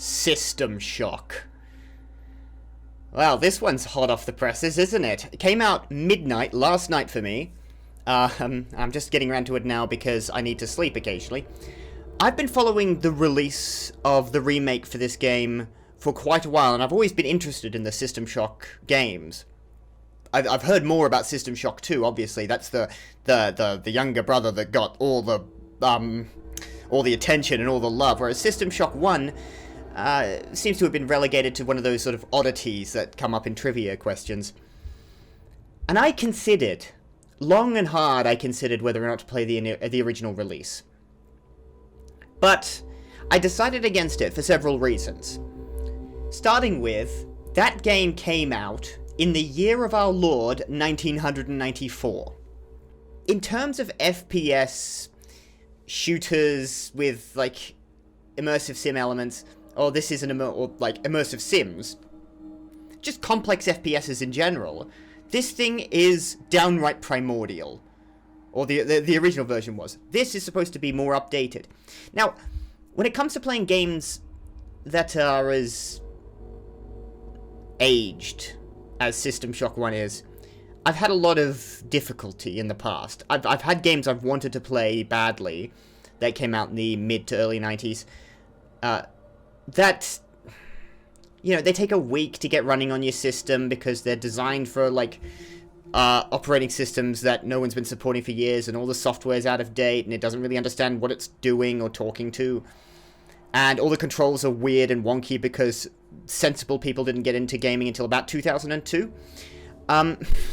System Shock. Well, this one's hot off the presses, isn't it? It came out midnight last night for me. I'm just getting around to it now because I need to sleep occasionally. I've been following the release of the remake for this game for quite a while, and I've always been interested in the System Shock games. I've heard more about System Shock 2, obviously. That's the younger brother that got all the attention and all the love, whereas System Shock 1 seems to have been relegated to one of those sort of oddities that come up in trivia questions. And I considered, long and hard I considered whether or not to play the original release. But I decided against it for several reasons. Starting with, that game came out in the year of our Lord, 1994. In terms of FPS shooters with, like, immersive sim elements, or this is immersive sims, just complex FPSs in general, this thing is downright primordial. Or the original version was. This is supposed to be more updated. Now, when it comes to playing games that are as aged as System Shock 1 is, I've had a lot of difficulty in the past. I've had games I've wanted to play badly that came out in the mid to early 90s that, you know, they take a week to get running on your system because they're designed for, like, operating systems that no one's been supporting for years, and all the software's out of date, and it doesn't really understand what it's doing or talking to. And all the controls are weird and wonky because sensible people didn't get into gaming until about 2002.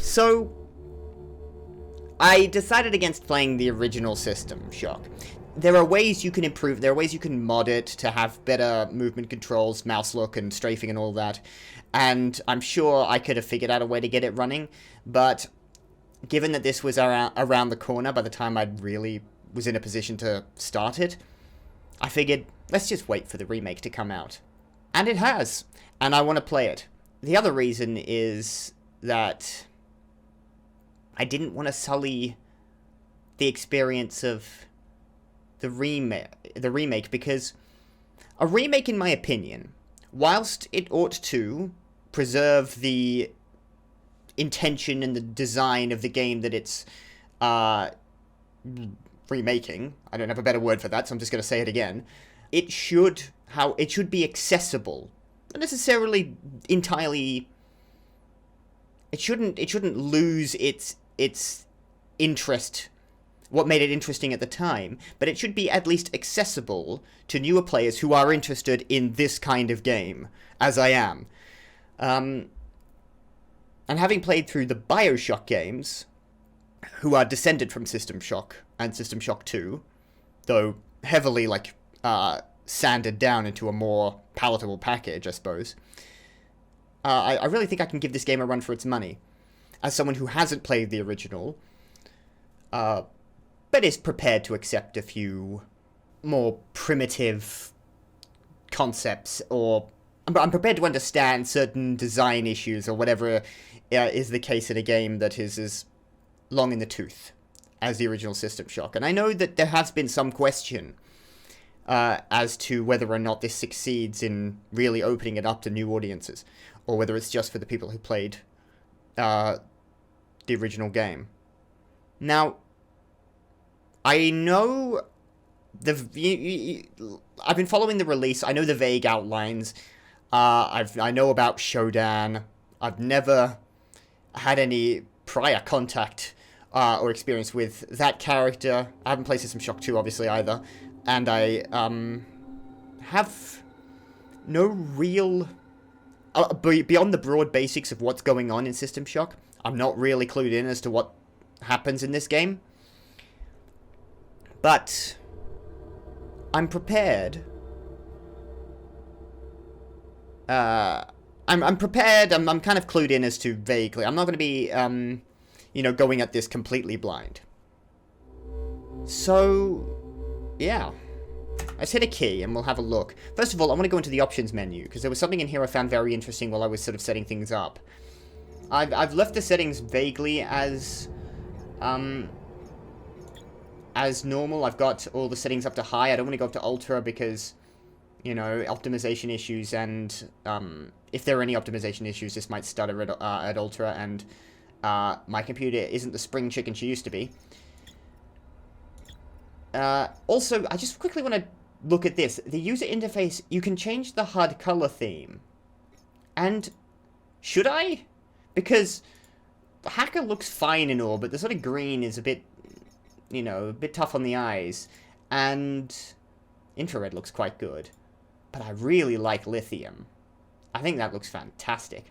So I decided against playing the original System Shock. There are ways you can improve, there are ways you can mod it to have better movement controls, mouse look and strafing and all that. And I'm sure I could have figured out a way to get it running, but given that this was around the corner by the time I really was in a position to start it, I figured, let's just wait for the remake to come out. And it has, and I want to play it. The other reason is that I didn't want to sully the experience of the remake, because a remake, in my opinion, whilst it ought to preserve the intention and the design of the game that it's remaking, I don't have a better word for that, so I'm just going to say it again, it should be accessible. Not necessarily entirely. It shouldn't lose its interest, what made it interesting at the time, but it should be at least accessible to newer players who are interested in this kind of game, as I am. And having played through the Bioshock games, who are descended from System Shock and System Shock 2, though heavily, sanded down into a more palatable package, I suppose, I really think I can give this game a run for its money. As someone who hasn't played the original, but is prepared to accept a few more primitive concepts, or I'm prepared to understand certain design issues or whatever is the case in a game that is as long in the tooth as the original System Shock. And I know that there has been some question as to whether or not this succeeds in really opening it up to new audiences, or whether it's just for the people who played the original game. Now, I know I've been following the release. I know the vague outlines. I know about Shodan. I've never had any prior contact or experience with that character. I haven't played System Shock 2, obviously, either. And I have no real... beyond the broad basics of what's going on in System Shock, I'm not really clued in as to what happens in this game. But I'm prepared. I'm prepared. I'm kind of clued in as to vaguely. I'm not going to be, going at this completely blind. So, yeah. Let's hit a key and we'll have a look. First of all, I want to go into the options menu, because there was something in here I found very interesting while I was sort of setting things up. I've left the settings vaguely as normal. I've got all the settings up to high. I don't want to go up to ultra because You know, optimization issues, and if there are any optimization issues, this might stutter at Ultra, and my computer isn't the spring chicken she used to be. Also, I just quickly want to look at this. The user interface, you can change the HUD color theme. And should I? Because Hacker looks fine and all, but the sort of green is a bit, you know, a bit tough on the eyes. And infrared looks quite good. But I really like lithium. I think that looks fantastic.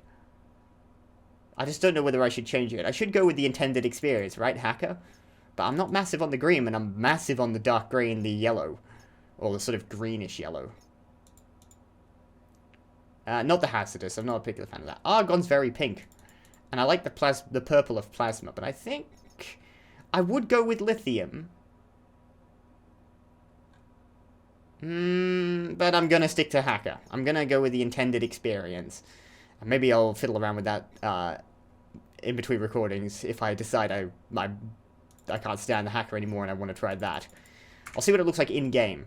I just don't know whether I should change it. I should go with the intended experience, right, Hacker? But I'm not massive on the green, and I'm massive on the dark grey and the yellow. Or the sort of greenish yellow. Not the hazardous. I'm not a particular fan of that. Argon's very pink. And I like the purple of plasma, but I think I would go with lithium. But I'm going to stick to Hacker. I'm going to go with the intended experience. And maybe I'll fiddle around with that in between recordings if I decide I can't stand the Hacker anymore and I want to try that. I'll see what it looks like in-game,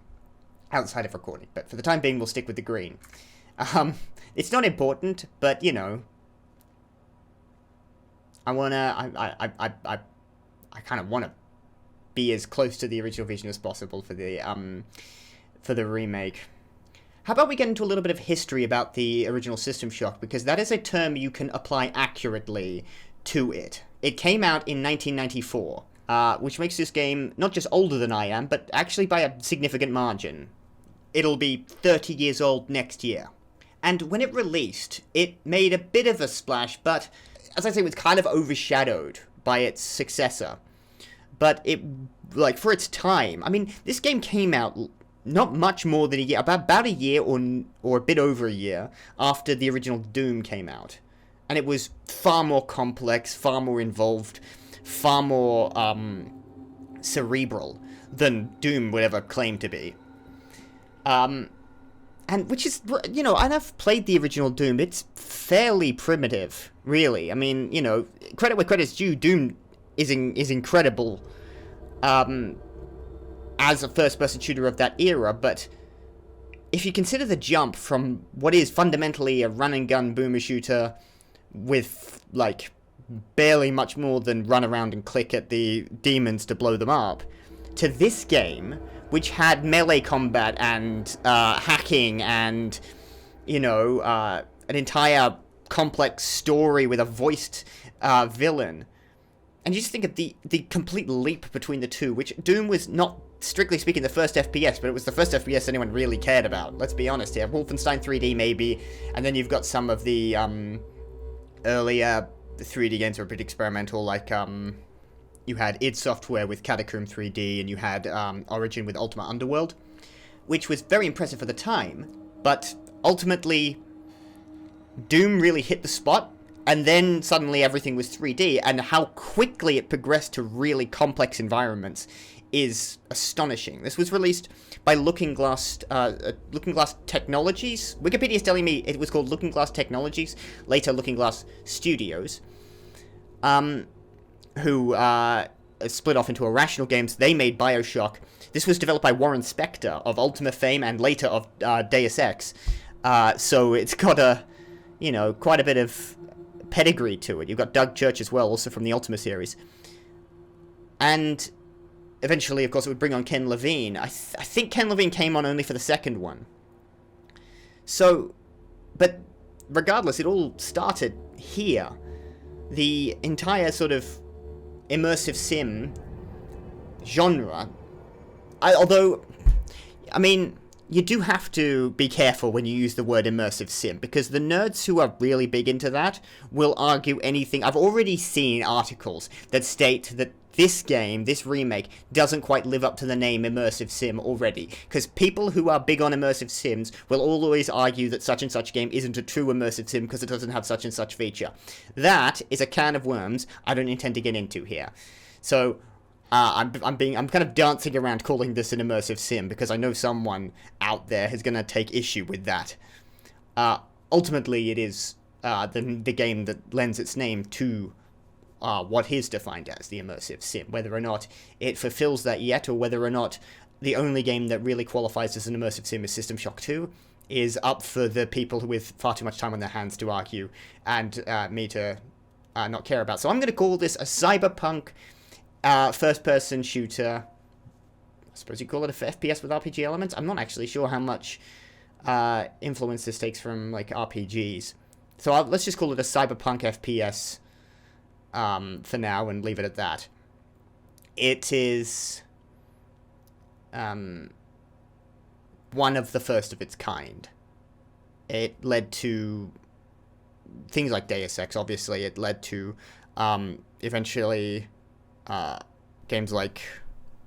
outside of recording. But for the time being, we'll stick with the green. It's not important, but, you know, I kind of want to be as close to the original vision as possible for the remake. How about we get into a little bit of history about the original System Shock, because that is a term you can apply accurately to it. It came out in 1994, which makes this game not just older than I am, but actually by a significant margin. It'll be 30 years old next year. And when it released, it made a bit of a splash, but, as I say, it was kind of overshadowed by its successor. But it, like, for its time, I mean, this game came out not much more than a year, about a year or a bit over a year after the original Doom came out. And it was far more complex, far more involved, far more cerebral than Doom would ever claim to be. And which is, you know, and I've played the original Doom. It's fairly primitive, really. I mean, you know, credit where credit's due, Doom is incredible as a first-person shooter of that era, but if you consider the jump from what is fundamentally a run-and-gun boomer shooter with, like, barely much more than run around and click at the demons to blow them up, to this game, which had melee combat and hacking and, you know, an entire complex story with a voiced villain. And you just think of the complete leap between the two, which Doom was not, strictly speaking, the first FPS, but it was the first FPS anyone really cared about. Let's be honest here. Wolfenstein 3D, maybe, and then you've got some of the earlier 3D games that were a bit experimental, like you had id Software with Catacomb 3D, and you had Origin with Ultima Underworld, which was very impressive for the time, but ultimately, Doom really hit the spot, and then suddenly everything was 3D, and how quickly it progressed to really complex environments is astonishing. This was released by Looking Glass Technologies. Wikipedia is telling me it was called Looking Glass Technologies, later Looking Glass Studios, who split off into Irrational Games. They made Bioshock. This was developed by Warren Spector of Ultima fame and later of Deus Ex. So it's got a, you know, quite a bit of pedigree to it. You've got Doug Church as well, also from the Ultima series. And eventually, of course, it would bring on Ken Levine. I think Ken Levine came on only for the second one. So, but regardless, it all started here. The entire sort of immersive sim genre, although, I mean, you do have to be careful when you use the word immersive sim, because the nerds who are really big into that will argue anything. I've already seen articles that state that this game, this remake, doesn't quite live up to the name immersive sim already, because people who are big on immersive sims will always argue that such and such game isn't a true immersive sim because it doesn't have such and such feature. That is a can of worms I don't intend to get into here. So I'm kind of dancing around calling this an immersive sim because I know someone out there is going to take issue with that. Ultimately, it is the game that lends its name to what is defined as the immersive sim. Whether or not it fulfills that yet, or whether or not the only game that really qualifies as an immersive sim is System Shock 2, is up for the people with far too much time on their hands to argue, and me to not care about. So I'm going to call this a cyberpunk first-person shooter. I suppose you call it a FPS with RPG elements. I'm not actually sure how much influence this takes from like RPGs. So let's just call it a cyberpunk FPS for now and leave it at that. It is one of the first of its kind. It led to things like Deus Ex, obviously. It led to eventually games like,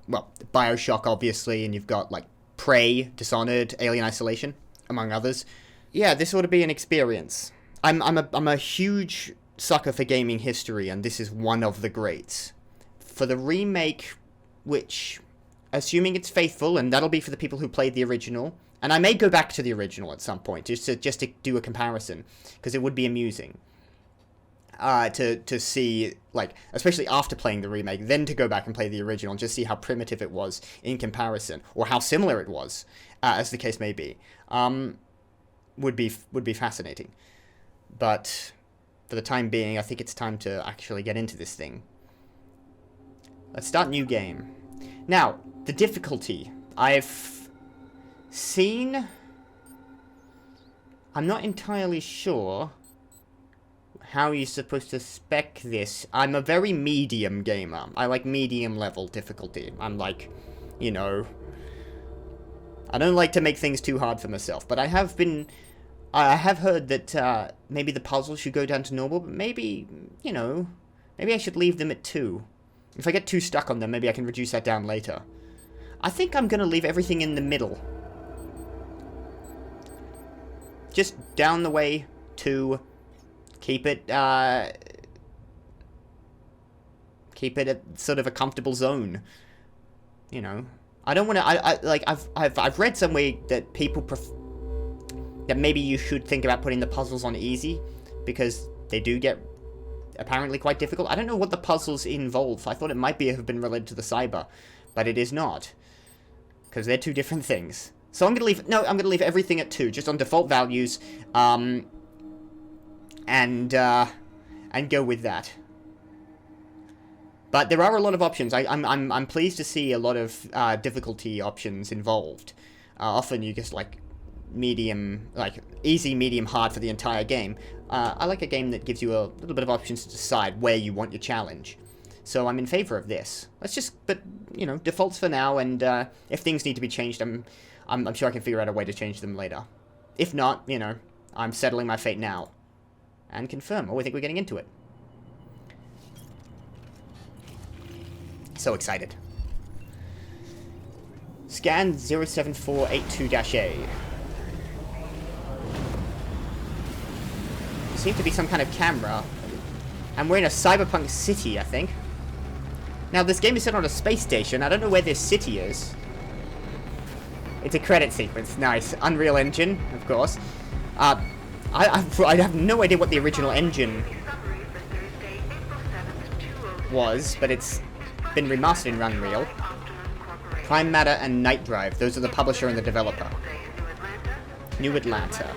well, Bioshock, obviously, and you've got like Prey, Dishonored, Alien Isolation, among others. Yeah, this ought to be an experience. I'm a huge sucker for gaming history, and this is one of the greats. For the remake, which, assuming it's faithful, and that'll be for the people who played the original, and I may go back to the original at some point, just to do a comparison, because it would be amusing to see, like, especially after playing the remake, then to go back and play the original and just see how primitive it was in comparison, or how similar it was, as the case may be, would be fascinating. But for the time being, I think it's time to actually get into this thing. Let's start new game. Now, the difficulty. I've seen... I'm not entirely sure how you're supposed to spec this. I'm a very medium gamer. I like medium level difficulty. I'm like, you know... I don't like to make things too hard for myself, but I have heard that maybe the puzzles should go down to normal, but maybe, you know, maybe I should leave them at 2. If I get too stuck on them, maybe I can reduce that down later. I think I'm going to leave everything in the middle. Just down the way, 2. Keep it at sort of a comfortable zone. You know, I don't want to. I've read somewhere that people that maybe you should think about putting the puzzles on easy, because they do get apparently quite difficult. I don't know what the puzzles involve. I thought it might have been related to the cyber, but it is not, because they're two different things. So I'm gonna leave everything at 2, just on default values, and go with that. But there are a lot of options. I'm pleased to see a lot of difficulty options involved. Often you just like medium, like easy, medium, hard for the entire game. I like a game that gives you a little bit of options to decide where you want your challenge. So I'm in favor of this. But you know, defaults for now, and if things need to be changed, I'm sure I can figure out a way to change them later. If not, you know, I'm settling my fate now. And confirm. Oh, I think we're getting into it. So excited. Scan 07482-A. There seems to be some kind of camera. And we're in a cyberpunk city, I think. Now, this game is set on a space station. I don't know where this city is. It's a credit sequence. Nice. Unreal Engine, of course. I have no idea what the original engine was, but it's been remastered in Unreal. Prime Matter and Night Drive. Those are the publisher and the developer. New Atlanta.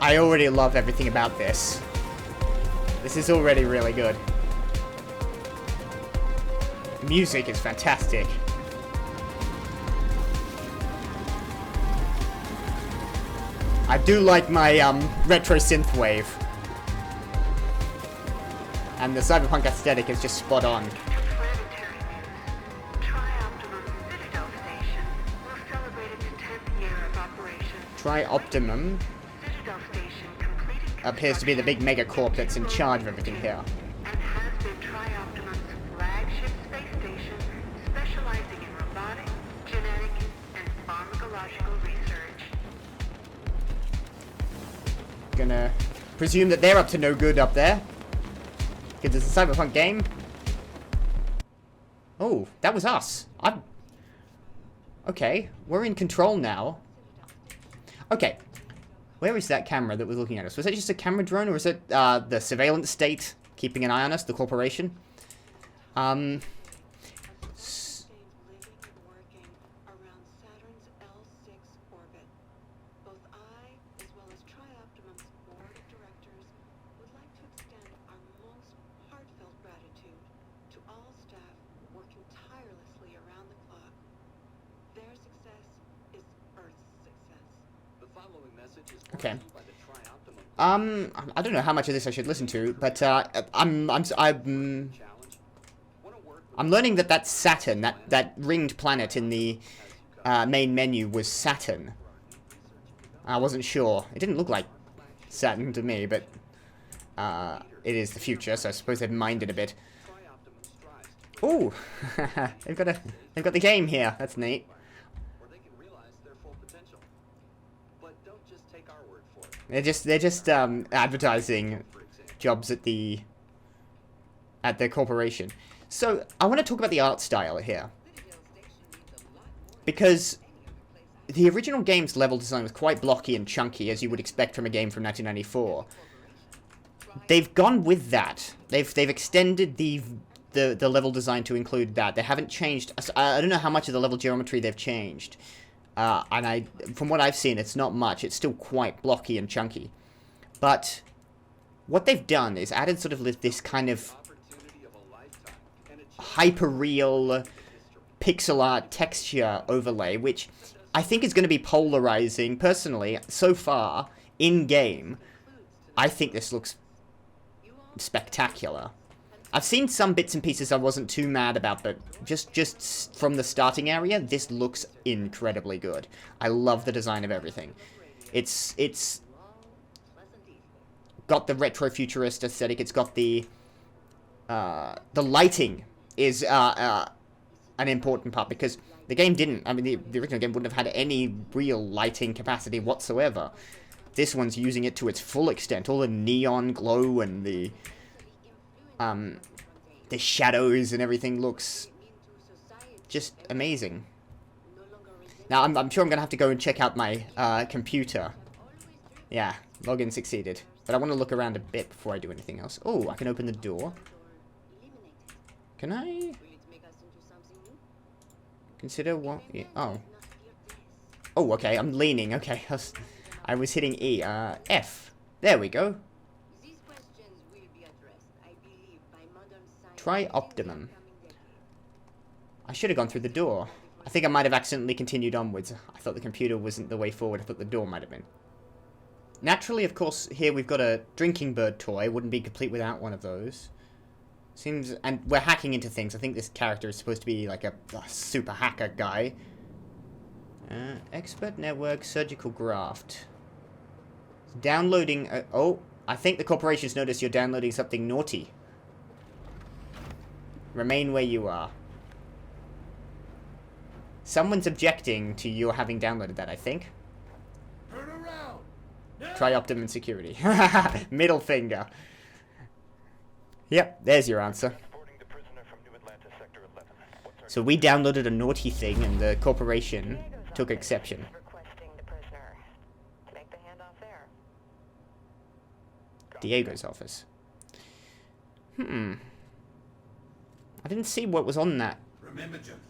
I already love everything about this. This is already really good. The music is fantastic. I do like my retro synthwave. And the cyberpunk aesthetic is just spot on. Tri-Optimum appears to be the big megacorp that's in charge of everything here. And has been Tri-Optimum's flagship space station, specializing in robotic, genetic, and pharmacological research. Gonna presume that they're up to no good up there, because it's a cyberpunk game. Oh, that was us. Okay, we're in control now. Okay, where is that camera that was looking at us? Was that just a camera drone, or is it the surveillance state keeping an eye on us, the corporation? Okay. I don't know how much of this I should listen to, but I'm learning that that's Saturn. That ringed planet in the main menu was Saturn. I wasn't sure. It didn't look like Saturn to me, but it is the future, so I suppose they've minded a bit. Ooh, they've got the game here. That's neat. They're just advertising jobs at the corporation. So I want to talk about the art style here, because the original game's level design was quite blocky and chunky, as you would expect from a game from 1994. They've gone with that. They've extended the level design to include that. They haven't changed. I don't know how much of the level geometry they've changed. And from what I've seen, it's not much. It's still quite blocky and chunky. But what they've done is added sort of this kind of hyper-real pixel art texture overlay, which I think is going to be polarizing. Personally, so far, in-game, I think this looks spectacular. I've seen some bits and pieces I wasn't too mad about, but just from the starting area, this looks incredibly good. I love the design of everything. It's got the retro-futurist aesthetic. It's got the lighting is an important part, because the game didn't. I mean, the original game wouldn't have had any real lighting capacity whatsoever. This one's using it to its full extent. All the neon glow and the shadows and everything looks just amazing. Now, I'm sure I'm going to have to go and check out my computer. Yeah, login succeeded. But I want to look around a bit before I do anything else. Oh, I can open the door. Can I consider what? Yeah. Oh. Oh, okay, I'm leaning. Okay, I was hitting E. F. There we go. Try Optimum. I should have gone through the door. I think I might have accidentally continued onwards. I thought the computer wasn't the way forward. I thought the door might have been. Naturally, of course, here we've got a drinking bird toy. Wouldn't be complete without one of those. Seems... And we're hacking into things. I think this character is supposed to be like a super hacker guy. Expert network, surgical graft. Downloading... oh, I think the corporation's noticed you're downloading something naughty. Remain where you are. Someone's objecting to your having downloaded that, I think. Turn around. Now. Try Optimum Security. Middle finger. Yep, there's your answer. So we downloaded a naughty thing and the corporation took exception. Diego's office. I didn't see what was on that. Remember, gentlemen,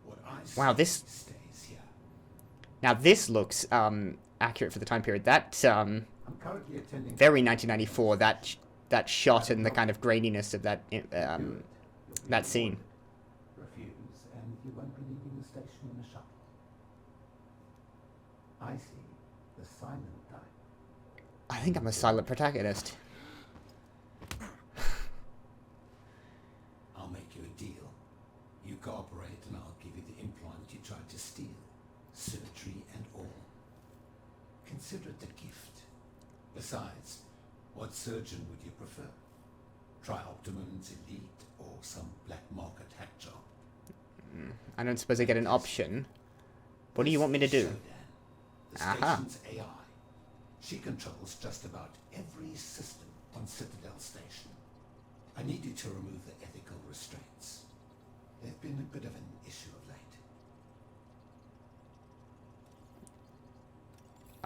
what I Wow, this... stays here. Now this looks accurate for the time period. That I'm currently attending very 1994. That shot and the kind of graininess of that that scene. Refuse, and you won't be leaving the station in a shuttle. I see the silent type. I think I'm a silent protagonist. I'll make you a deal. You cooperate, and I'll give you the implant you tried to steal, surgery and all. Consider it a gift. Besides, what surgeon would you prefer? Try Optimum's Elite or some black market hack job? I don't suppose I get an option. What do you want me to do? Shodan, the Aha. station's AI. She controls just about every system on Citadel Station. I need you to remove the ethical restraints. been a bit of an issue of late.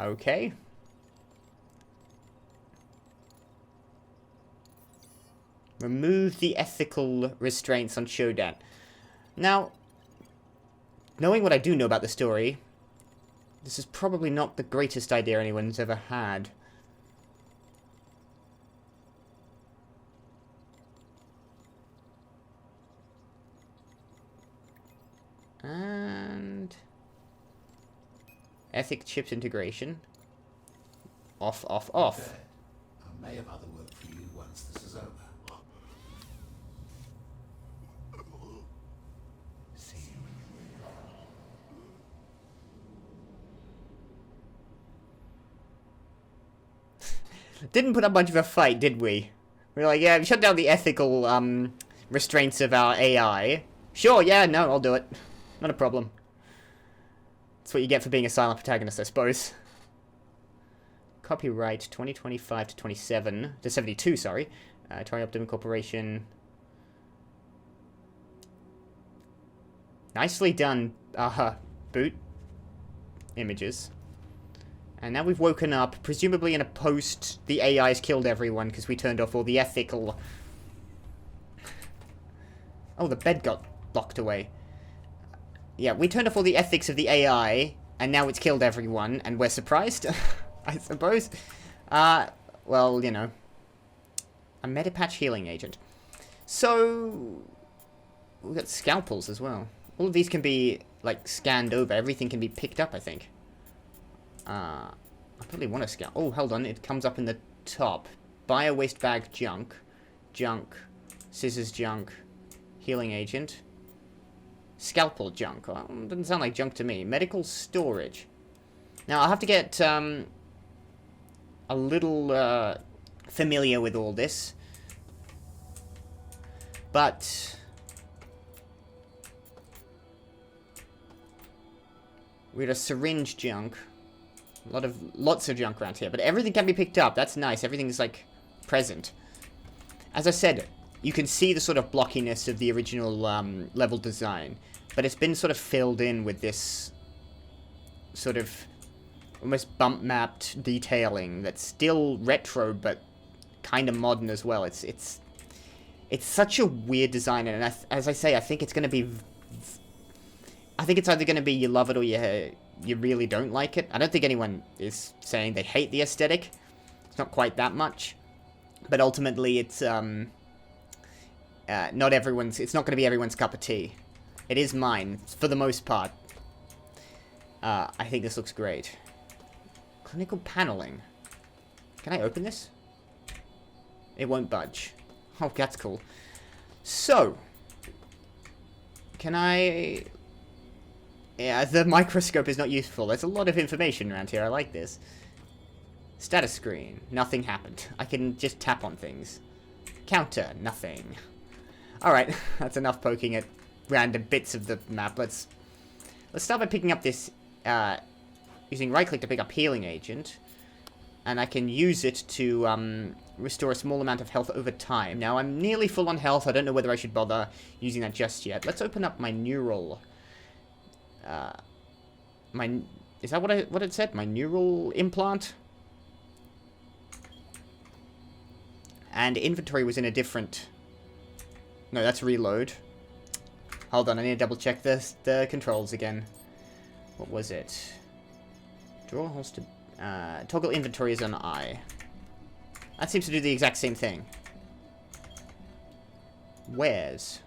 Okay. Remove the ethical restraints on Shodan. Now, knowing what I do know about the story, this is probably not the greatest idea anyone's ever had. And ethic chips integration. Off, off, off. Good. I may have other work for you once this is over. See you. Didn't put up much of a fight, did we? We were like, yeah, shut down the ethical restraints of our AI. Sure, yeah, no, I'll do it. Not a problem. That's what you get for being a silent protagonist, I suppose. Copyright 2025 to 27 to 72, sorry. Trioptimum Corporation. Nicely done, boot images. And now we've woken up, presumably in a post, the AI's killed everyone because we turned off all the ethical... Oh, the bed got locked away. Yeah, we turned off all the ethics of the AI, and now it's killed everyone, and we're surprised, I suppose. Well, you know. A Medipatch healing agent. So, we've got scalpels as well. All of these can be, like, scanned over. Everything can be picked up, I think. I probably want to scan. Oh, hold on. It comes up in the top. Bio waste bag junk. Junk. Scissors junk. Healing agent. Scalpel junk. Well, doesn't sound like junk to me. Medical storage. Now, I'll have to get a little familiar with all this. But we got a syringe junk. Lots of junk around here, but everything can be picked up. That's nice. Everything's like present. As I said, you can see the sort of blockiness of the original level design, but it's been sort of filled in with this sort of almost bump mapped detailing that's still retro, but kind of modern as well. It's such a weird design, and as I say, I think it's going to be. I think it's either going to be you love it or you really don't like it. I don't think anyone is saying they hate the aesthetic. It's not quite that much, but ultimately it's not everyone's. It's not going to be everyone's cup of tea. It is mine for the most part. I think this looks great. Clinical paneling. Can I open this? It won't budge. Oh, that's cool. So, can I... Yeah, the microscope is not useful. There's a lot of information around here. I like this. Status screen. Nothing happened. I can just tap on things. Counter. Nothing. Alright, that's enough poking at random bits of the map. Let's start by picking up this, using right-click to pick up healing agent. And I can use it to, restore a small amount of health over time. Now, I'm nearly full on health. I don't know whether I should bother using that just yet. Let's open up my neural... Is that what it said? My neural implant? And inventory was in a different... No, that's reload. Hold on, I need to double check the controls again. What was it? Draw holds to... toggle inventory is on I. That seems to do the exact same thing. Where's...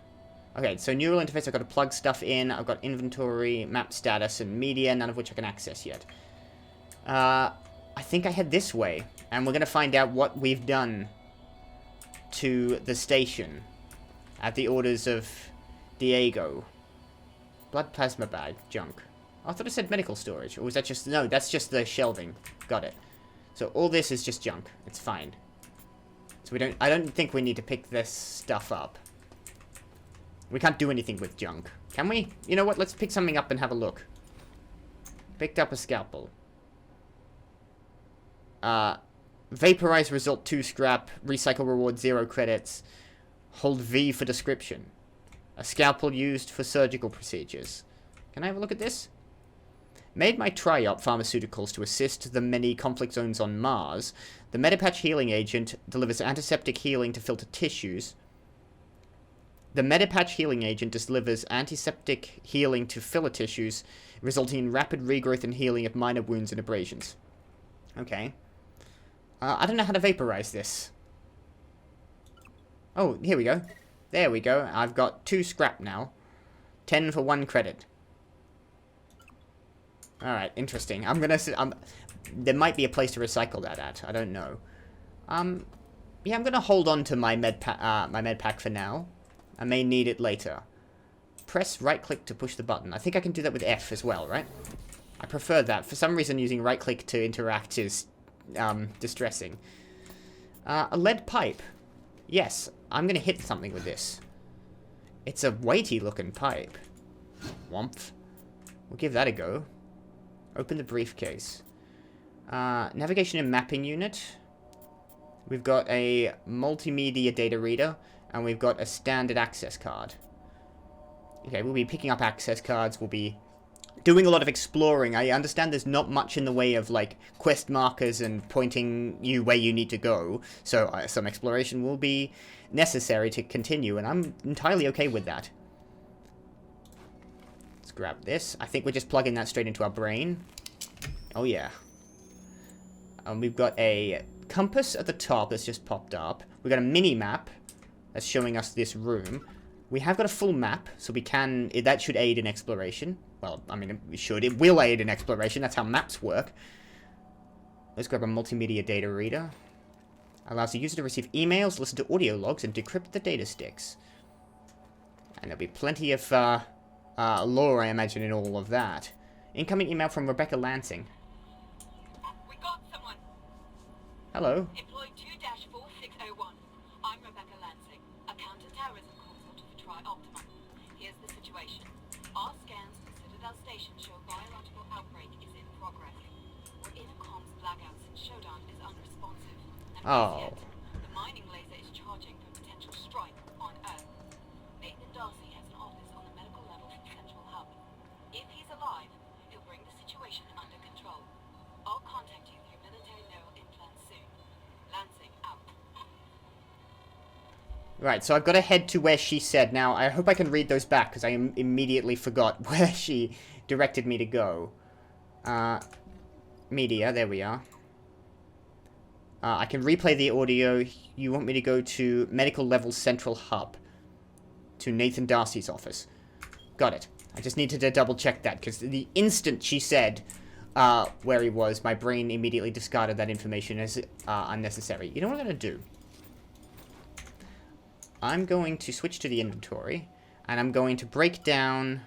Okay, so neural interface, I've got to plug stuff in. I've got inventory, map status, and media, none of which I can access yet. I think I head this way, and we're going to find out what we've done to the station at the orders of Diego. Blood plasma bag, junk. Oh, I thought it said medical storage, or was that just... No, that's just the shelving. Got it. So all this is just junk. It's fine. So I don't think we need to pick this stuff up. We can't do anything with junk. Can we? You know what? Let's pick something up and have a look. Picked up a scalpel. Vaporize result 2 scrap. Recycle reward 0 credits. Hold V for description. A scalpel used for surgical procedures. Can I have a look at this? Made by Triop Pharmaceuticals to assist the many conflict zones on Mars, the Medipatch healing agent delivers antiseptic healing to filter tissues. The Medipatch healing agent delivers antiseptic healing to filler tissues, resulting in rapid regrowth and healing of minor wounds and abrasions. Okay. I don't know how to vaporize this. Oh, here we go. There we go. I've got 2 scrap now. 10 for 1 credit. Alright, interesting. I'm gonna... there might be a place to recycle that at. I don't know. Yeah, I'm gonna hold on to my med pack for now. I may need it later. Press right-click to push the button. I think I can do that with F as well, right? I prefer that. For some reason, using right-click to interact is distressing. A lead pipe. Yes, I'm gonna hit something with this. It's a weighty-looking pipe. Whomph. We'll give that a go. Open the briefcase. Navigation and mapping unit. We've got a multimedia data reader, and we've got a standard access card. Okay, we'll be picking up access cards, we'll be doing a lot of exploring. I understand there's not much in the way of, like, quest markers and pointing you where you need to go, so some exploration will be necessary to continue, and I'm entirely okay with that. Let's grab this. I think we're just plugging that straight into our brain. Oh, yeah. We've got a compass at the top that's just popped up. We've got a mini-map that's showing us this room. We have got a full map, so we can... that should aid in exploration. Well, I mean, it should. It will aid in exploration. That's how maps work. Let's grab a multimedia data reader. Allows the user to receive emails, listen to audio logs, and decrypt the data sticks. And there'll be plenty of lore, I imagine, in all of that. Incoming email from Rebecca Lansing. We got someone. Hello. Employee 2-4601. I'm Rebecca Lansing, a counter-terrorism consultant for Tri-Optima. Here's the situation. Our scans to Citadel Station show biological outbreak is in progress. We're in a comms blackout since Shodan is unresponsive. And Oh. yet, the mining laser is charging for potential strike on Earth. Nathan Darcy has an office on the medical level for Central Hub. If he's alive, he'll bring the situation under control. I'll contact you through military neural implants soon. Lansing out. Right, so I've got to head to where she said. Now, I hope I can read those back, because I immediately forgot where she directed me to go. Media, there we are. I can replay the audio. You want me to go to Medical Level Central Hub. To Nathan Darcy's office. Got it. I just needed to double check that, because the instant she said where he was, my brain immediately discarded that information as unnecessary. You know what I'm going to do? I'm going to switch to the inventory, and I'm going to break down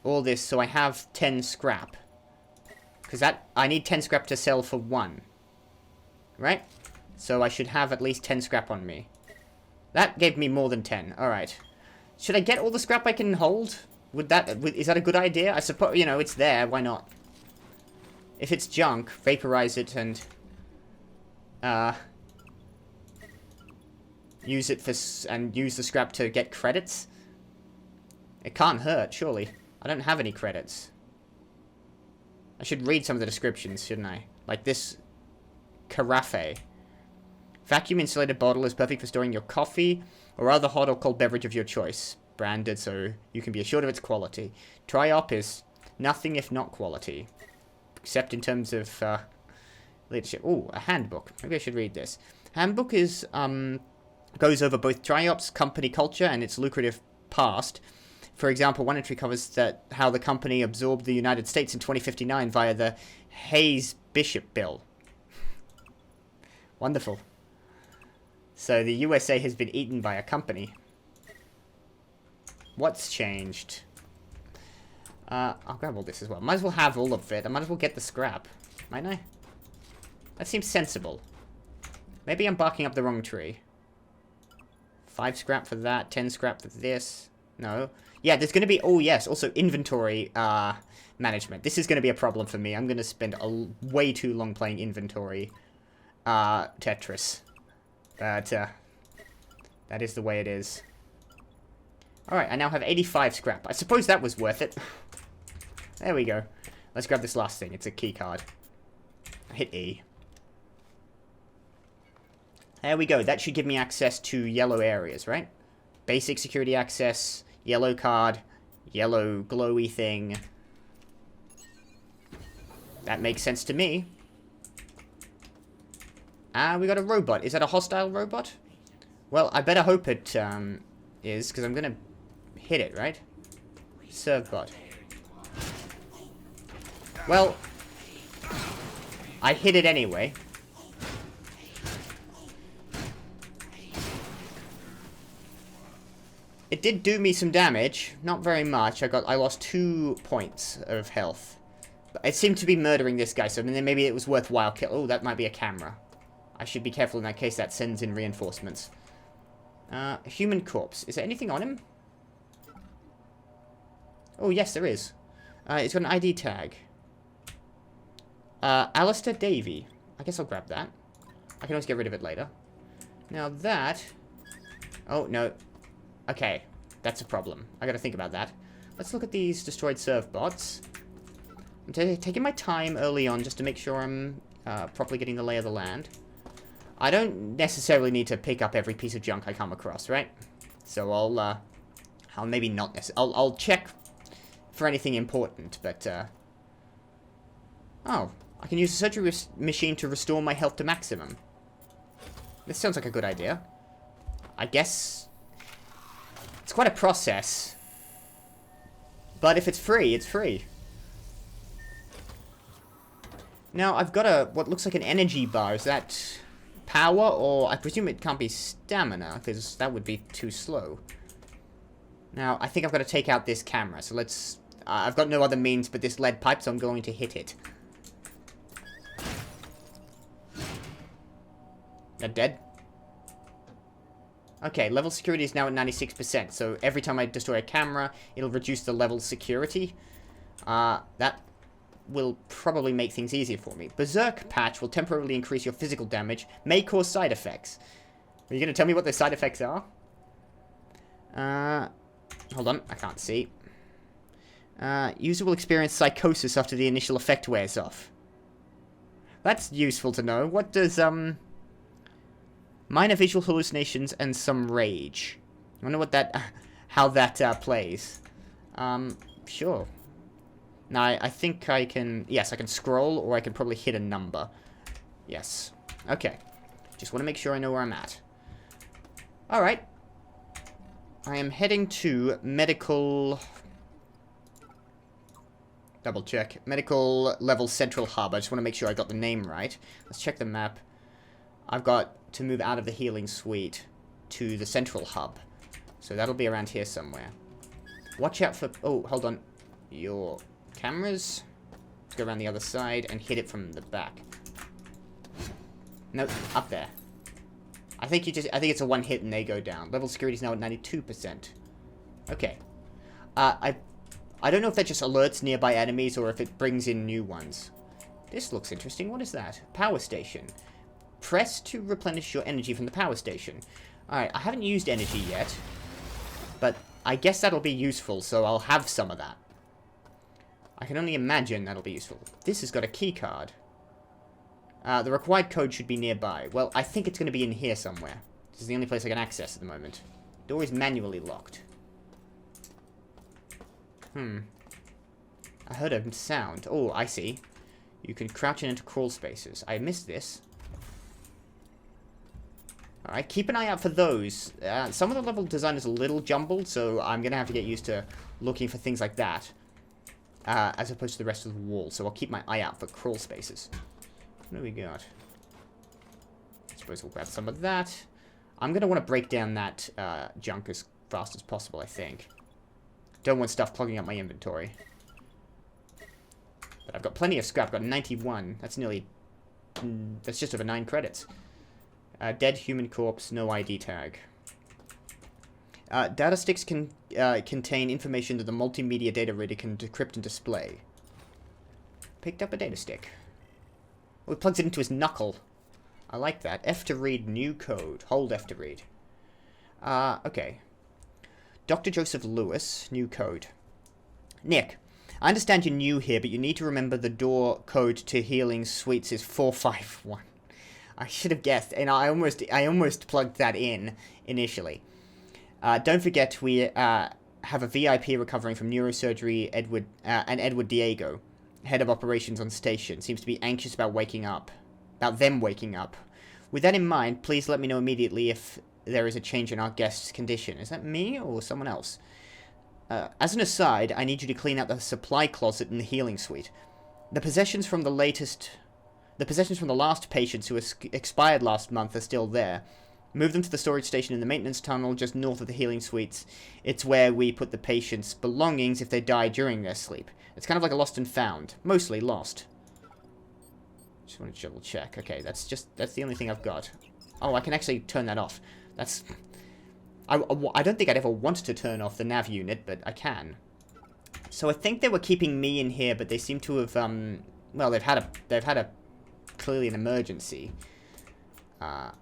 all this so I have 10 scrap. Because I need 10 scrap to sell for 1. Right? So I should have at least 10 scrap on me. That gave me more than 10. Alright. Should I get all the scrap I can hold? Is that a good idea? I suppose, you know, it's there. Why not? If it's junk, vaporize it and... use it for... and use the scrap to get credits? It can't hurt, surely. I don't have any credits. I should read some of the descriptions, shouldn't I? Like this... carafe. Vacuum insulated bottle is perfect for storing your coffee or other hot or cold beverage of your choice. Branded so you can be assured of its quality. Tri-op is nothing if not quality. Except in terms of leadership. Ooh, a handbook. Maybe I should read this. Handbook is goes over both Tri-op's company culture and its lucrative past. For example, one entry covers how the company absorbed the United States in 2059 via the Hayes-Bishop Bill. Wonderful. So the USA has been eaten by a company. What's changed? I'll grab all this as well. Might as well have all of it. I might as well get the scrap. Might I? That seems sensible. Maybe I'm barking up the wrong tree. 5 scrap for that. 10 scrap for this. No. Yeah, there's going to be... Oh, yes. Also, inventory management. This is going to be a problem for me. I'm going to spend way too long playing inventory Tetris. But, that is the way it is. Alright, I now have 85 scrap. I suppose that was worth it. There we go. Let's grab this last thing. It's a key card. I hit E. There we go. That should give me access to yellow areas, right? Basic security access, yellow card, yellow glowy thing. That makes sense to me. We got a robot. Is that a hostile robot? Well, I better hope it is, because I'm going to hit it, right? Serve bot. Well, I hit it anyway. It did do me some damage. Not very much. I lost 2 points of health. But it seemed to be murdering this guy, so then maybe it was worthwhile kill. Oh, that might be a camera. I should be careful in that case. That sends in reinforcements. Human corpse. Is there anything on him? Oh, yes, there is. It's got an ID tag. Alistair Davey. I guess I'll grab that. I can always get rid of it later. Now that... Oh, no. Okay. That's a problem. I gotta think about that. Let's look at these destroyed serve bots. I'm taking my time early on just to make sure I'm properly getting the lay of the land. I don't necessarily need to pick up every piece of junk I come across, right? So I'll maybe not necessarily... I'll check for anything important, but, Oh, I can use a surgery machine to restore my health to maximum. This sounds like a good idea. I guess... It's quite a process. But if it's free, it's free. Now, I've got what looks like an energy bar. Is that power, or I presume it can't be stamina, because that would be too slow. Now, I think I've got to take out this camera, so let's... I've got no other means but this lead pipe, so I'm going to hit it. That dead? Okay, level security is now at 96%, so every time I destroy a camera, it'll reduce the level security. That will probably make things easier for me. Berserk patch will temporarily increase your physical damage, may cause side effects. Are you going to tell me what those side effects are? Hold on, I can't see. User will experience psychosis after the initial effect wears off. That's useful to know. What does, minor visual hallucinations and some rage. I wonder what that, how that, plays. Sure. Now, I think I can... Yes, I can scroll, or I can probably hit a number. Yes. Okay. Just want to make sure I know where I'm at. Alright. I am heading to medical... Double check. Medical level central hub. I just want to make sure I got the name right. Let's check the map. I've got to move out of the healing suite to the central hub. So that'll be around here somewhere. Watch out for... Oh, hold on. Your... cameras. Let's go around the other side and hit it from the back. Nope, up there. I think it's a one hit and they go down. Level security is now at 92%. Okay. I don't know if that just alerts nearby enemies or if it brings in new ones. This looks interesting. What is that? Power station. Press to replenish your energy from the power station. Alright, I haven't used energy yet. But I guess that'll be useful, so I'll have some of that. I can only imagine that'll be useful. This has got a key card. The required code should be nearby. Well, I think it's going to be in here somewhere. This is the only place I can access at the moment. Door is manually locked. I heard a sound. Oh, I see. You can crouch into crawl spaces. I missed this. Alright, keep an eye out for those. Some of the level design is a little jumbled, so I'm going to have to get used to looking for things like that. As opposed to the rest of the wall. So I'll keep my eye out for crawl spaces. What do we got? I suppose we'll grab some of that. I'm going to want to break down that junk as fast as possible, I think. Don't want stuff clogging up my inventory. But I've got plenty of scrap. I've got 91. That's nearly... that's just over 9 credits. Dead human corpse, no ID tag. Data sticks can contain information that the multimedia data reader can decrypt and display. Picked up a data stick. Oh, it plugs it into his knuckle. I like that. F to read new code. Hold F to read. Okay. Dr. Joseph Lewis, new code. Nick, I understand you're new here, but you need to remember the door code to healing suites is 451. I should have guessed, and I almost plugged that in initially. Don't forget, we have a VIP recovering from neurosurgery, Edward Diego, head of operations on station, seems to be anxious about them waking up. With that in mind, please let me know immediately if there is a change in our guest's condition. Is that me or someone else? As an aside, I need you to clean out the supply closet in the healing suite. The possessions from the last patients who expired last month are still there. Move them to the storage station in the maintenance tunnel just north of the healing suites. It's where we put the patients' belongings if they die during their sleep. It's kind of like a lost and found. Mostly lost. Just want to double check. Okay, that's the only thing I've got. Oh, I can actually turn that off. That's... I don't think I'd ever want to turn off the nav unit, but I can. So I think they were keeping me in here, but they seem to have, well, they've had a clearly an emergency. And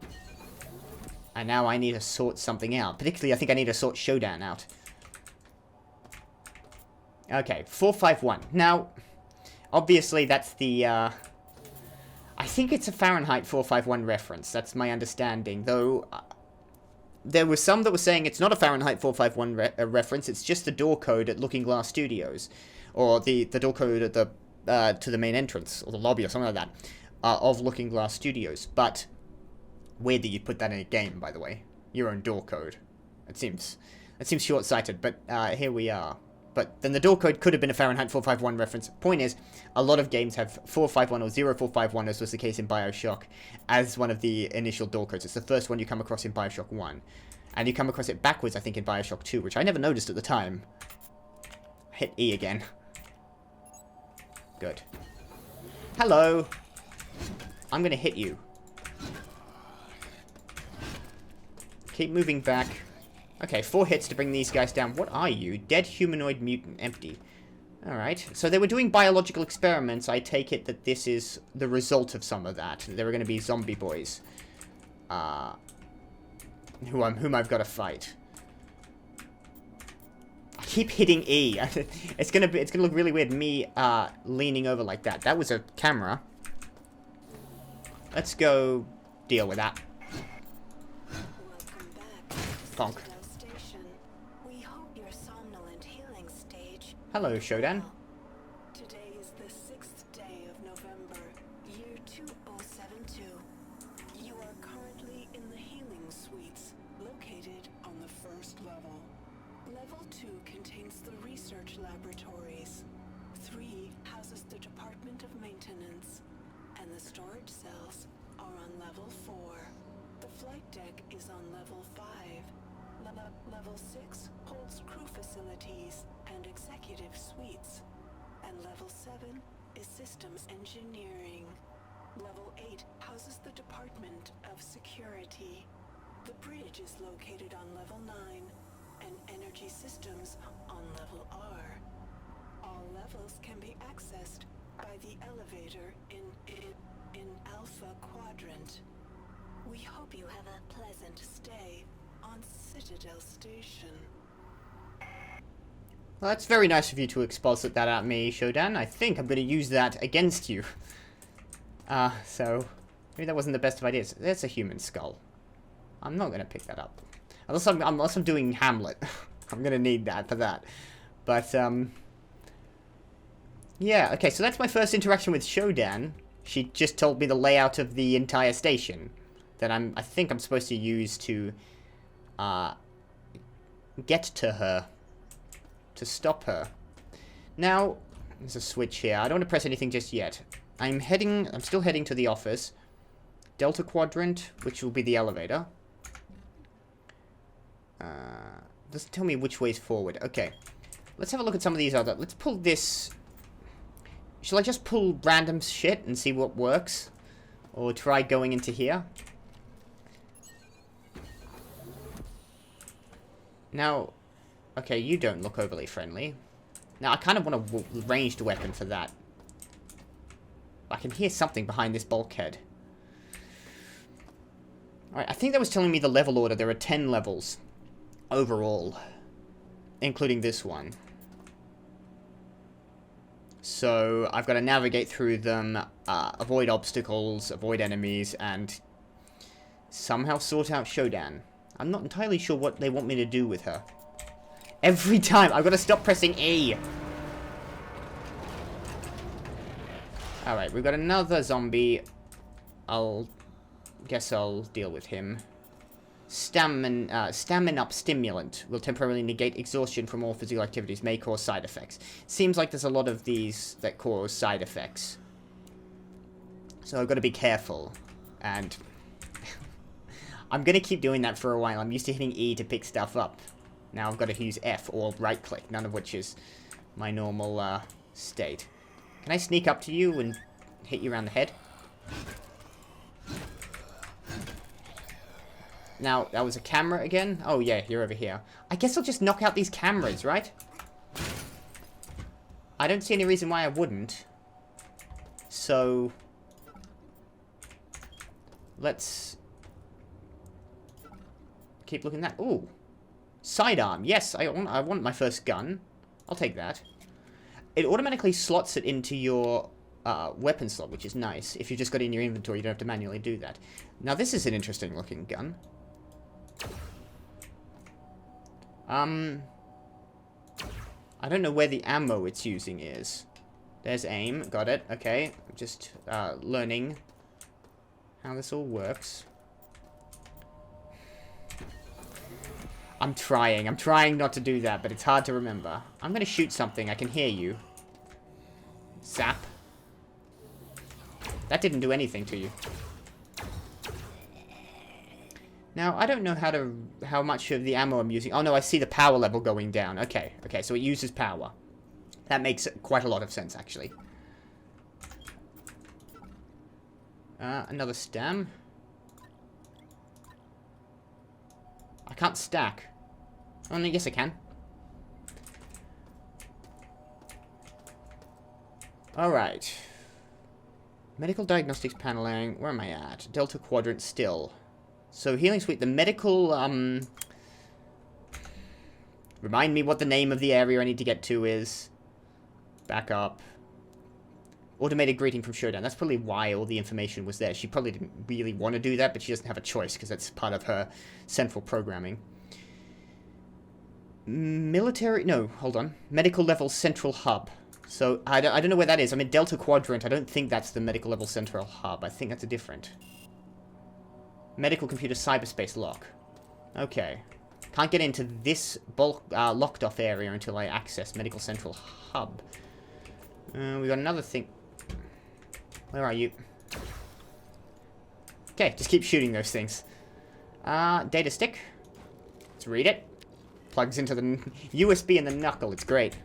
now I need to sort something out. Particularly, I think I need to sort Showdown out. Okay, 451. Now, obviously that's the, I think it's a Fahrenheit 451 reference. That's my understanding, though... there were some that were saying it's not a Fahrenheit 451 reference, it's just the door code at Looking Glass Studios. Or the door code at the to the main entrance, or the lobby, or something like that, of Looking Glass Studios. But, weird that you put that in a game, by the way. Your own door code. It seems short-sighted, but here we are. But then the door code could have been a Fahrenheit 451 reference. Point is, a lot of games have 451 or 0451, as was the case in Bioshock, as one of the initial door codes. It's the first one you come across in Bioshock 1. And you come across it backwards, I think, in Bioshock 2, which I never noticed at the time. Hit E again. Good. Hello! I'm gonna hit you. Keep moving back. Okay, 4 hits to bring these guys down. What are you? Dead humanoid mutant. Empty. Alright. So they were doing biological experiments. I take it that this is the result of some of that. There are going to be zombie boys. Whom I've got to fight. I keep hitting E. It's gonna look really weird, me leaning over like that. That was a camera. Let's go deal with that. Bonk. Hello, Showdown. Today is the 6th day of November, year 2072. You are currently in the healing suites, located on the first level. Level 2 contains the research laboratories. 3 houses the Department of Maintenance, and the storage cells are on level 4. The flight deck is on level 5. Level 6 holds crew facilities and executive suites, and level 7 is systems engineering. Level 8 houses the Department of Security. The bridge is located on level 9, and energy systems on level R. All levels can be accessed by the elevator in Alpha Quadrant. We hope you have a pleasant stay on Citadel Station. Well, that's very nice of you to exposit that at me, Showdown. I think I'm going to use that against you. So... maybe that wasn't the best of ideas. There's a human skull. I'm not going to pick that up. Unless I'm doing Hamlet. I'm going to need that for that. But, yeah, okay, so that's my first interaction with Showdown. She just told me the layout of the entire station. That I think I'm supposed to use to... get to her. To stop her. Now, there's a switch here. I don't want to press anything just yet. I'm still heading to the office. Delta Quadrant, which will be the elevator. Doesn't tell me which way's forward. Okay. Let's have a look at some of these other... let's pull this... shall I just pull random shit and see what works? Or try going into here? Now, okay, you don't look overly friendly. Now, I kind of want a ranged weapon for that. I can hear something behind this bulkhead. Alright, I think that was telling me the level order. There are 10 levels overall. including this one. So I've got to navigate through them, avoid obstacles, avoid enemies, and somehow sort out Shodan. I'm not entirely sure what they want me to do with her. Every time, I've got to stop pressing E. Alright, we've got another zombie. Guess I'll deal with him. Stamina up stimulant will temporarily negate exhaustion from all physical activities, may cause side effects. Seems like there's a lot of these that cause side effects. So I've got to be careful. And I'm going to keep doing that for a while. I'm used to hitting E to pick stuff up. Now I've got to use F or right click, none of which is my normal state. Can I sneak up to you and hit you around the head? Now, that was a camera again? Oh yeah, you're over here. I guess I'll just knock out these cameras, right? I don't see any reason why I wouldn't. So let's keep looking at that. Ooh. Sidearm. Yes, I want my first gun. I'll take that. It automatically slots it into your weapon slot, which is nice. If you've just got it in your inventory, you don't have to manually do that. Now, this is an interesting looking gun. I don't know where the ammo it's using is. There's aim. Got it. Okay. I'm just learning how this all works. I'm trying not to do that, but it's hard to remember. I'm gonna shoot something. I can hear you. Zap. That didn't do anything to you. Now, I don't know how much of the ammo I'm using. Oh no, I see the power level going down. Okay, so it uses power. That makes quite a lot of sense, actually. Another stem. I can't stack. Oh, no, yes I can. Alright. Medical diagnostics paneling. Where am I at? Delta quadrant still. So, healing suite. The medical, remind me what the name of the area I need to get to is. Back up. Automated greeting from Shodan. That's probably why all the information was there. She probably didn't really want to do that, but she doesn't have a choice, because that's part of her central programming. Military... No, hold on. Medical level central hub. So, I don't know where that is. I'm in Delta Quadrant. I don't think that's the medical level central hub. I think that's a different... Medical computer cyberspace lock. Okay. Can't get into this locked off area until I access medical central hub. We got another thing. Where are you? Okay, just keep shooting those things. Data stick. Let's read it. Plugs into the USB in the knuckle. It's great.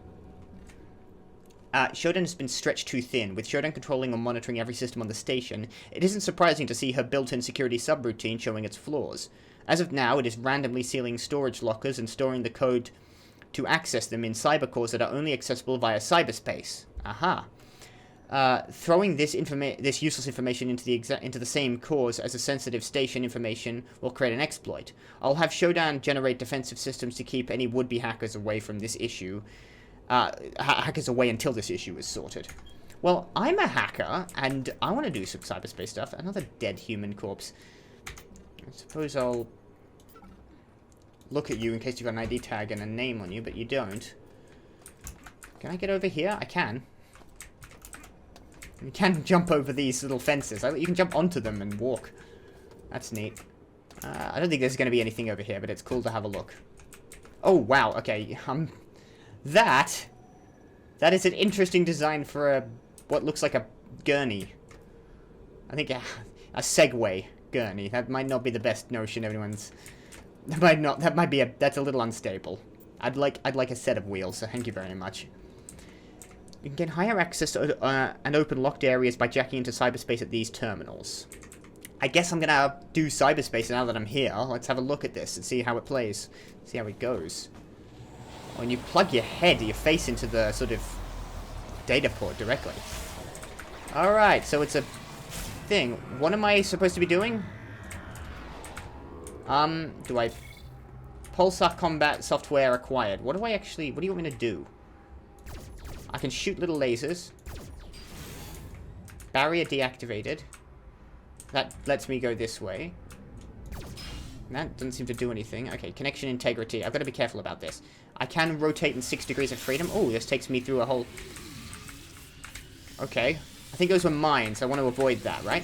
Shodan has been stretched too thin. With Shodan controlling or monitoring every system on the station, it isn't surprising to see her built-in security subroutine showing its flaws. As of now, it is randomly sealing storage lockers and storing the code to access them in cybercores that are only accessible via cyberspace. Aha. Throwing this useless information into the same cores as a sensitive station information will create an exploit. I'll have Shodan generate defensive systems to keep any would-be hackers away from this issue. Hackers away until this issue is sorted. Well, I'm a hacker, and I want to do some cyberspace stuff. Another dead human corpse. I suppose I'll look at you in case you've got an ID tag and a name on you, but you don't. Can I get over here? I can. You can jump over these little fences. You can jump onto them and walk. That's neat. I don't think there's going to be anything over here, but it's cool to have a look. Oh, wow. Okay, That is an interesting design for what looks like a gurney. I think a Segway gurney. That might not be the best notion everyone's... That's a little unstable. I'd like a set of wheels, so thank you very much. You can get higher access to and open locked areas by jacking into cyberspace at these terminals. I guess I'm gonna do cyberspace now that I'm here. Let's have a look at this and see how it plays. See how it goes. When you plug your face into the sort of data port directly. Alright, so it's a thing. What am I supposed to be doing? Do I Pulsar combat software acquired. What do I actually... What do you want me to do? I can shoot little lasers. Barrier deactivated. That lets me go this way. That doesn't seem to do anything. Okay, connection integrity. I've got to be careful about this. I can rotate in 6 degrees of freedom. Oh, this takes me through a whole... Okay. I think those were mines. I want to avoid that, right?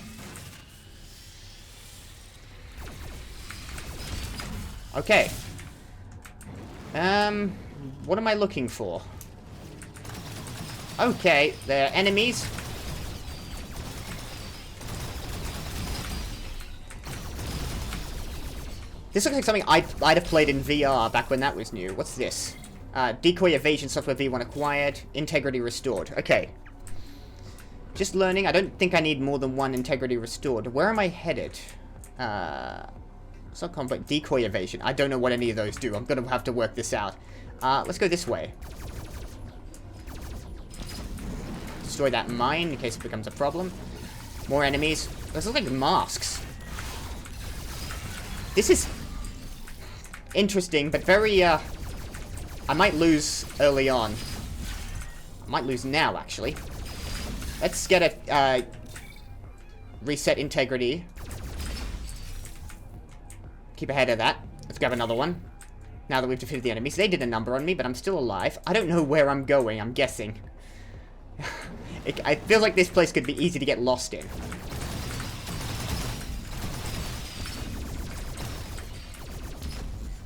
Okay. What am I looking for? Okay, they're enemies. This looks like something I'd have played in VR back when that was new. What's this? Decoy evasion software V1 acquired. Integrity restored. Okay. Just learning. I don't think I need more than 1 integrity restored. Where am I headed? It's not combat. Decoy evasion. I don't know what any of those do. I'm going to have to work this out. Let's go this way. Destroy that mine in case it becomes a problem. More enemies. Those look like masks. This is interesting, but very, I might lose early on. I might lose now, actually. Let's get a, reset integrity. Keep ahead of that. Let's grab another one. Now that we've defeated the enemies. They did a number on me, but I'm still alive. I don't know where I'm going, I'm guessing. I feel like this place could be easy to get lost in.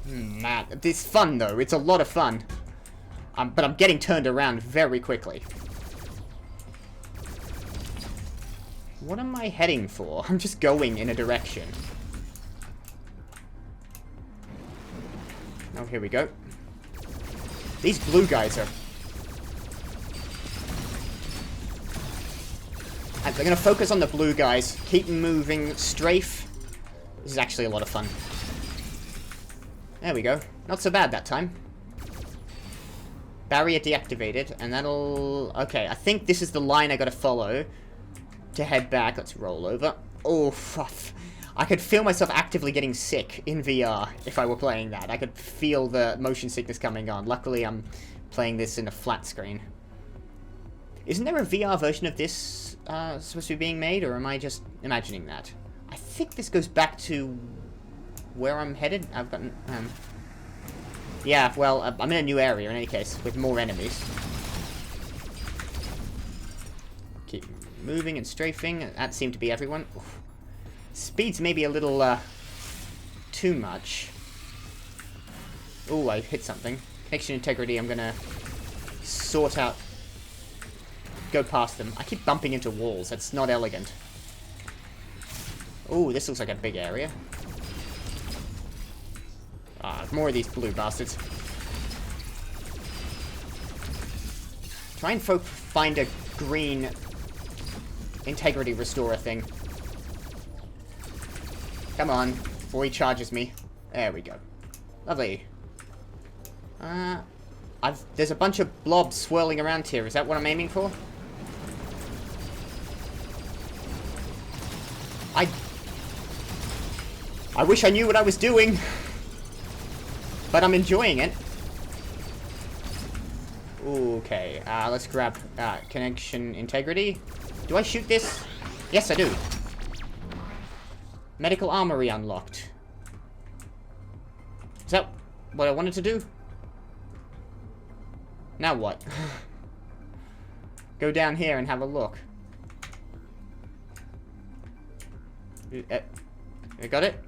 Man, it's fun though. It's a lot of fun. But I'm getting turned around very quickly. What am I heading for? I'm just going in a direction. Oh, here we go. These blue guys are... I'm gonna focus on the blue guys. Keep moving. Strafe. This is actually a lot of fun. There we go. Not so bad that time. Barrier deactivated, and that'll... Okay, I think this is the line I gotta follow to head back. Let's roll over. Oh, fuck. I could feel myself actively getting sick in VR if I were playing that. I could feel the motion sickness coming on. Luckily, I'm playing this in a flat screen. Isn't there a VR version of this supposed to be being made, or am I just imagining that? I think this goes back to where I'm headed. I've gotten... yeah, well, I'm in a new area in any case, with more enemies. Keep moving and strafing. That seemed to be everyone. Oof. Speed's maybe a little, too much. Oh, I hit something. Connection integrity, I'm gonna sort out... Go past them. I keep bumping into walls. That's not elegant. Oh, this looks like a big area. Ah, more of these blue bastards. Try and find a green integrity restorer thing. Come on, before he charges me. There we go. Lovely. There's a bunch of blobs swirling around here. Is that what I'm aiming for? I wish I knew what I was doing. But I'm enjoying it. Okay, let's grab connection integrity. Do I shoot this? Yes, I do. Medical armory unlocked. Is that what I wanted to do? Now what? Go down here and have a look. I got it?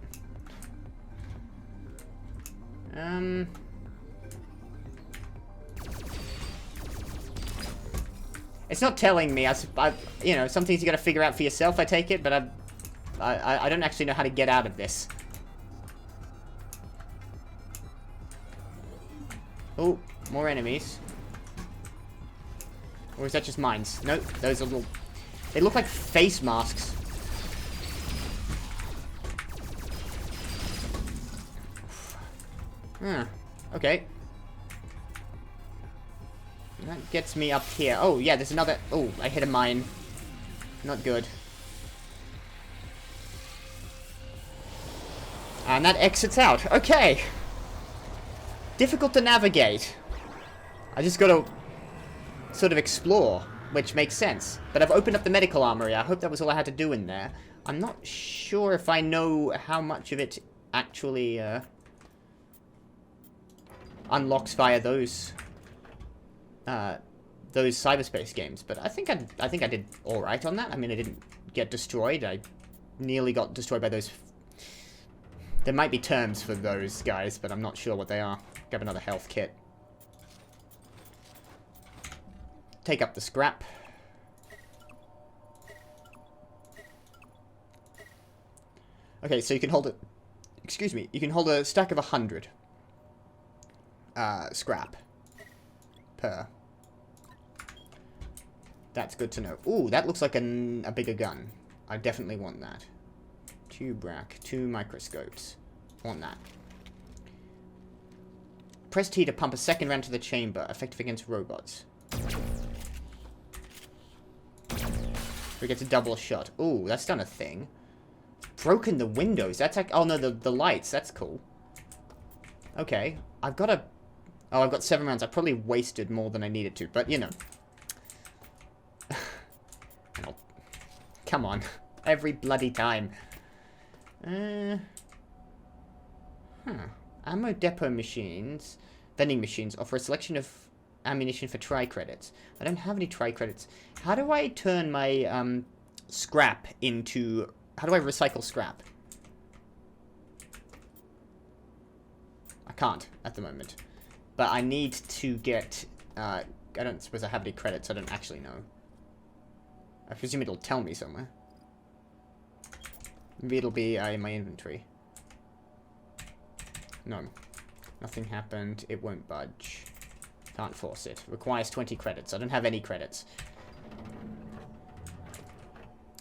It's not telling me. You know, some things you gotta figure out for yourself, I take it, but I don't actually know how to get out of this. Oh, more enemies. Or is that just mines? Nope, those are little... They look like face masks. Huh. Okay. That gets me up here. Oh, yeah, there's another... Oh, I hit a mine. Not good. And that exits out. Okay. difficult to navigate. I just gotta sort of explore, which makes sense. But I've opened up the medical armory. I hope that was all I had to do in there. I'm not sure if I know how much of it actually unlocks via those cyberspace games, but I think I did all right on that. I mean, I didn't get destroyed. I nearly got destroyed by those. There might be terms for those guys, but I'm not sure what they are. Grab another health kit. Take up the scrap. Okay, so you can hold it. Excuse me. You can hold a stack of 100 scrap per. That's good to know. Ooh, that looks like a bigger gun. I definitely want that. 2 brack, 2 microscopes. Want that. Press T to pump a second round to the chamber, effective against robots. We get to double shot. Ooh, that's done a thing. Broken the windows. That's like, oh no, the lights. That's cool. Okay, I've got a. Oh, I've got 7 rounds. I probably wasted more than I needed to, but you know. Come on. Every bloody time. Ammo depot machines, vending machines, offer a selection of ammunition for tri-credits. I don't have any tri-credits. How do I turn my scrap into... How do I recycle scrap? I can't at the moment. But I need to get... I don't suppose I have any credits. I don't actually know. I presume it'll tell me somewhere. Maybe it'll be in my inventory. No. Nothing happened. It won't budge. Can't force it. Requires 20 credits. I don't have any credits.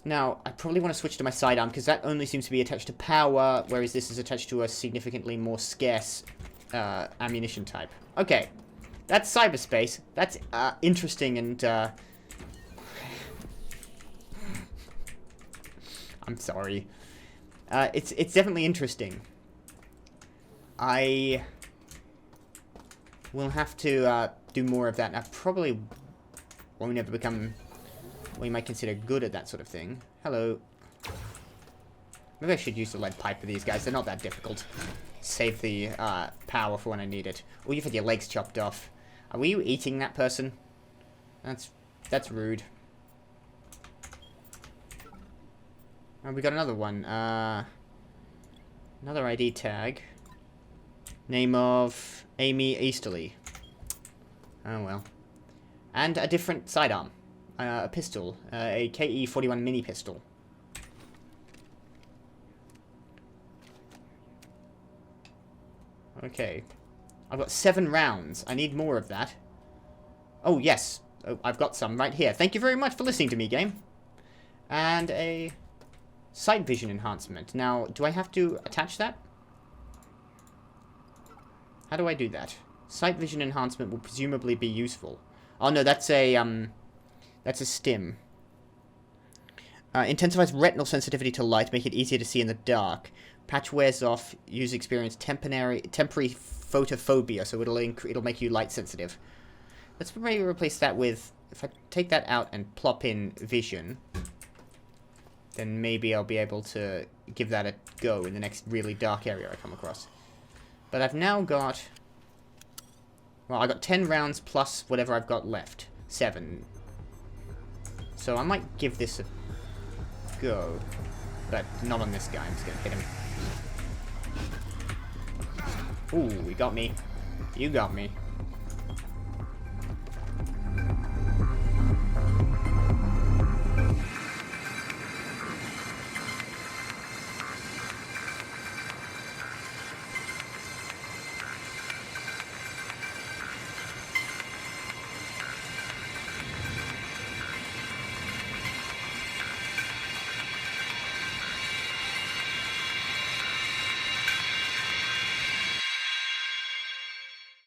Now, I probably want to switch to my sidearm, because that only seems to be attached to power, whereas this is attached to a significantly more scarce ammunition type. Okay. That's cyberspace. That's interesting and... I'm sorry. It's definitely interesting. I will have to do more of that. I probably won't ever become what you might consider good at that sort of thing. Hello. Maybe I should use the lead pipe for these guys. They're not that difficult. Save the power for when I need it. Oh, you've had your legs chopped off. Were you eating that person? That's rude. Oh, we got another one. Another ID tag. Name of Amy Easterly. Oh well. And a different sidearm. A pistol. A KE-41 mini pistol. Okay. I've got 7 rounds. I need more of that. Oh, yes. Oh, I've got some right here. Thank you very much for listening to me, game. And a... sight vision enhancement. Now, do I have to attach that? How do I do that? Sight vision enhancement will presumably be useful. Oh no, that's a stim. Intensifies retinal sensitivity to light, make it easier to see in the dark. Patch wears off, user experience temporary photophobia, so it'll make you light sensitive. Let's maybe replace that with, if I take that out and plop in vision, then maybe I'll be able to give that a go in the next really dark area I come across. But I've now got... Well, I got 10 rounds plus whatever I've got left. 7. So I might give this a go. But not on this guy. I'm just going to hit him. Ooh, he got me. You got me.